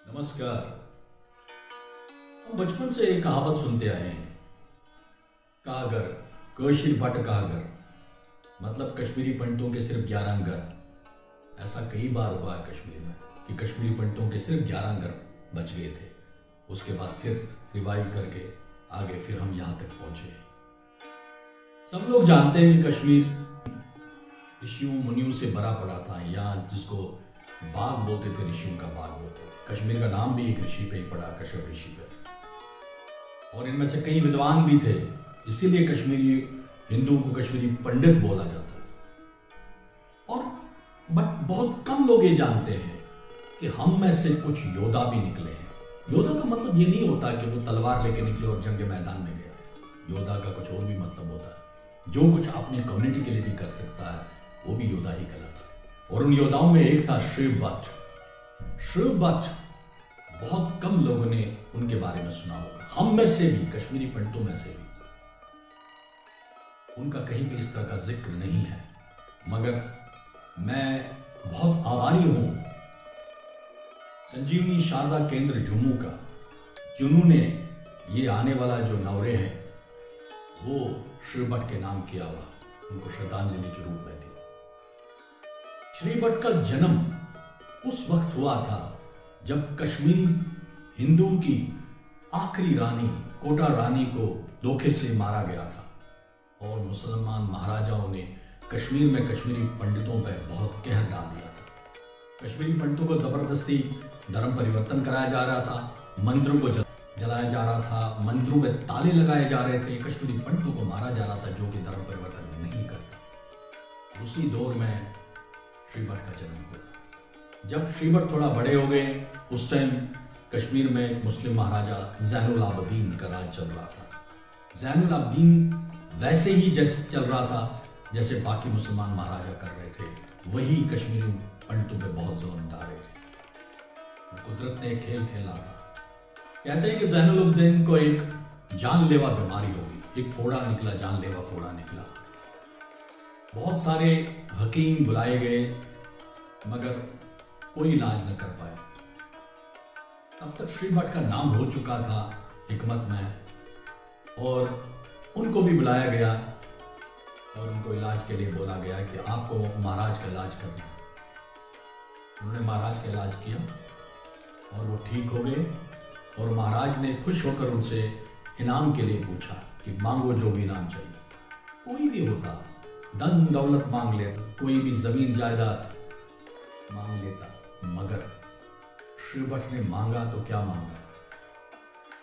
नमस्कार। हम बचपन से एक कहावत सुनते आए हैं, कागर कशीर बट कागर, मतलब कश्मीरी पंडितों के सिर्फ 11 घर। ऐसा कई बार हुआ है कश्मीर में कि कश्मीरी पंडितों के सिर्फ 11 घर बच गए थे। उसके बाद फिर रिवाइव करके आगे फिर हम यहाँ तक पहुंचे। सब लोग जानते हैं कि कश्मीर ऋषियों मुनियों से भरा पड़ा था। यहाँ जिसको बाग बोलते थे, ऋषियों का बाग बोलते थे। कश्मीर का नाम भी एक ऋषि पे ही पड़ा, कश्यप ऋषि पे। और इनमें से कई विद्वान भी थे, इसीलिए कश्मीरी हिंदुओं को कश्मीरी पंडित बोला जाता है। और बट बहुत कम लोग ये जानते हैं कि हम में से कुछ योद्धा भी निकले हैं। योद्धा का मतलब ये नहीं होता कि वो तलवार लेके निकले और जंग के मैदान में गए। योद्धा का कुछ और भी मतलब होता है, जो कुछ अपनी कम्युनिटी के लिए भी कर सकता है वो भी योद्धा ही कहलाता है। और उन योद्धाओं में एक था श्रीव भट्ट। श्रीव भट्ट बहुत कम लोगों ने उनके बारे में सुना होगा, हम में से भी, कश्मीरी पंडितों में से भी। उनका कहीं पे इस तरह का जिक्र नहीं है, मगर मैं बहुत आभारी हूं संजीवनी शारदा केंद्र जम्मू का, जिन्होंने ये आने वाला जो नवरे हैं वो श्रीव भट्ट के नाम किया हुआ, उनको श्रद्धांजलि के रूप में दी। श्रीव भट्ट का जन्म उस वक्त हुआ था जब कश्मीरी हिंदुओं की आखिरी रानी कोटा रानी को धोखे से मारा गया था और मुसलमान महाराजाओं ने कश्मीर में कश्मीरी पंडितों पर बहुत कहर डाल दिया था। कश्मीरी पंडितों को जबरदस्ती धर्म परिवर्तन कराया जा रहा था, मंदिरों को जलाया जा रहा था, मंदिरों में ताले लगाए जा रहे थे, कश्मीरी पंडितों को मारा जा रहा था जो कि धर्म परिवर्तन नहीं करते। उसी दौर में श्रीव भट्ट का जन्म हुआ। जब श्रीव भट्ट थोड़ा बड़े हो गए, उस टाइम कश्मीर में मुस्लिम महाराजा ज़ैनुल आबदीन का राज चल रहा था। ज़ैनुल आबदीन वैसे ही जैसे चल रहा था जैसे बाकी मुसलमान महाराजा कर रहे थे, वही कश्मीरी पंडितों पे बहुत जुल्म डाल रहे थे। कुदरत ने खेल खेला था। कहते हैं कि ज़ैनुल आबदीन को एक जानलेवा बीमारी हो गई, एक फोड़ा निकला, जानलेवा फोड़ा निकला। बहुत सारे हकीम बुलाए गए मगर कोई इलाज न कर पाए। तब तक श्रीव भट्ट का नाम हो चुका था हिकमत में, और उनको भी बुलाया गया और उनको इलाज के लिए बोला गया कि आपको महाराज का इलाज करना है। उन्होंने महाराज का इलाज किया और वो ठीक हो गए। और महाराज ने खुश होकर उनसे इनाम के लिए पूछा कि मांगो जो भी इनाम चाहिए। कोई भी होता, धन दौलत मांग लेता, कोई भी जमीन जायदाद मांग लेता, मगर श्रीव भट्ट ने मांगा तो क्या मांगा?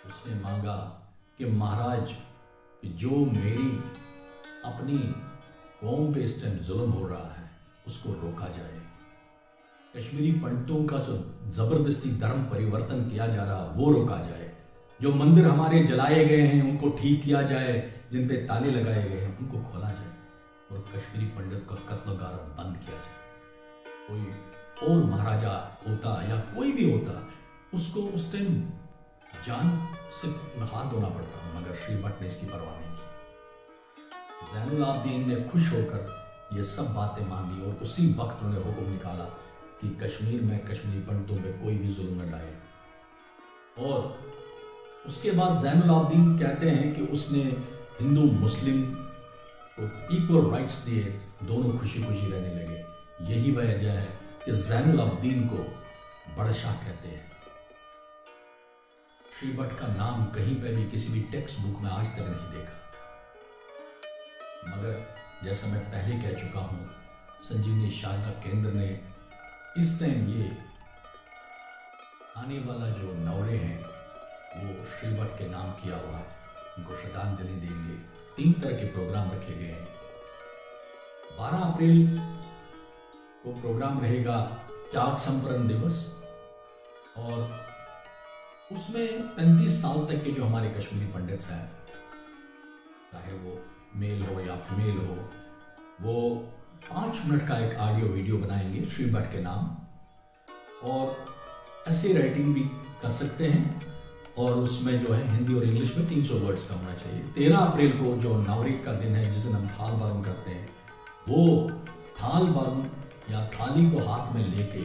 उसने मांगा कि महाराज कि जो मेरी अपनी कौम पे इस टाइम जुल्म हो रहा है उसको रोका जाए। कश्मीरी पंडितों का जो जबरदस्ती धर्म परिवर्तन किया जा रहा वो रोका जाए। जो मंदिर हमारे जलाए गए हैं उनको ठीक किया जाए, जिन पे ताले लगाए गए हैं उनको खोला जाए और कश्मीरी पंडित का कत्ल गारत बंद किया जाए। कोई और महाराजा होता या कोई भी होता, उसको उस टाइम जान से हाथ धोना पड़ता, मगर श्रीव भट्ट ने इसकी परवाह नहीं की। ज़ैनुल आबदीन ने खुश होकर ये सब बातें मान ली और उसी वक्त उन्हें हुक्म निकाला कि कश्मीर में कश्मीरी पंडितों पे कोई भी जुल्म न डाले। और उसके बाद ज़ैनुल आबदीन कहते हैं कि उसने हिंदू मुस्लिम को इक्वल राइट्स दिए, दोनों खुशी खुशी रहने लगे। यही वजह है कि ज़ैनुल आबदीन को बादशाह कहते हैं। श्रीव भट्ट का नाम कहीं पे भी किसी भी टेक्स्ट बुक में आज तक नहीं देखा, मगर जैसा मैं पहले कह चुका हूं, संजीवनी शारदा केंद्र ने इस टाइम ये आने वाला जो नवरे हैं वो श्रीव भट्ट के नाम किया हुआ है। उनको श्रद्धांजलि देंगे। 3 तरह के प्रोग्राम रखे गए हैं। 12 अप्रैल को प्रोग्राम रहेगा त्याग संपन्न दिवस, और उसमें 35 साल तक के जो हमारे कश्मीरी पंडित हैं, चाहे वो मेल हो या फीमेल हो, वो 5 मिनट का एक ऑडियो वीडियो बनाएंगे श्रीव भट्ट के नाम, और ऐसे राइटिंग भी कर सकते हैं। और उसमें जो है हिंदी और इंग्लिश में 300 वर्ड्स का होना चाहिए। 13 अप्रैल को जो नवरे का दिन है, जिस दिन हम थाल बारम करते हैं, वो थाल बारम या थाली को हाथ में लेके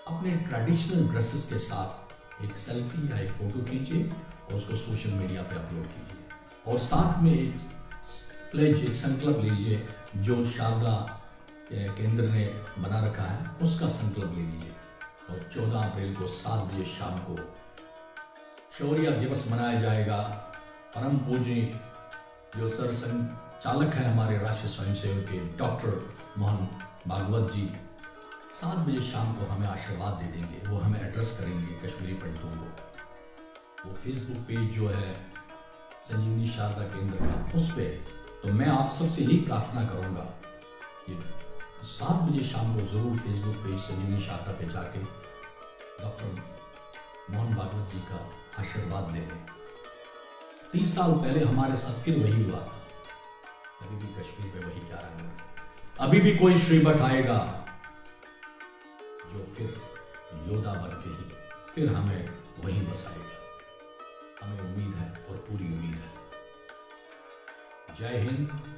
अपने ट्रेडिशनल ड्रेसेस के साथ एक सेल्फी या एक फ़ोटो खींचिए और उसको सोशल मीडिया पे अपलोड कीजिए। और साथ में एक प्लेज, एक संकल्प लीजिए जो शारदा केंद्र ने बना रखा है, उसका संकल्प ले लीजिए। और 14 अप्रैल को 7 बजे शाम को शौर्य दिवस मनाया जाएगा। परम पूज्य जो सर संचालक है हमारे राष्ट्रीय स्वयंसेवक के डॉक्टर मोहन भागवत जी 7 बजे शाम को हमें आशीर्वाद दे देंगे। वो हमें एड्रेस करेंगे कश्मीरी पंडितों को। वो फेसबुक पेज जो है संजीवनी शारदा केंद्र का, उस पर तो मैं आप सबसे यही प्रार्थना करूंगा कि 7 बजे शाम को जरूर फेसबुक पेज संजीवनी शारदा पे जाके डॉक्टर मोहन भागवत जी का आशीर्वाद ले लें। 30 साल पहले हमारे साथ फिर वही हुआ था। अभी भी कश्मीर में वही क्या रहा है। अभी भी कोई श्रीबट आएगा जो फिर योद्धा बन के ही फिर हमें वहीं बसाएगा। हमें उम्मीद है और पूरी उम्मीद है। जय हिंद।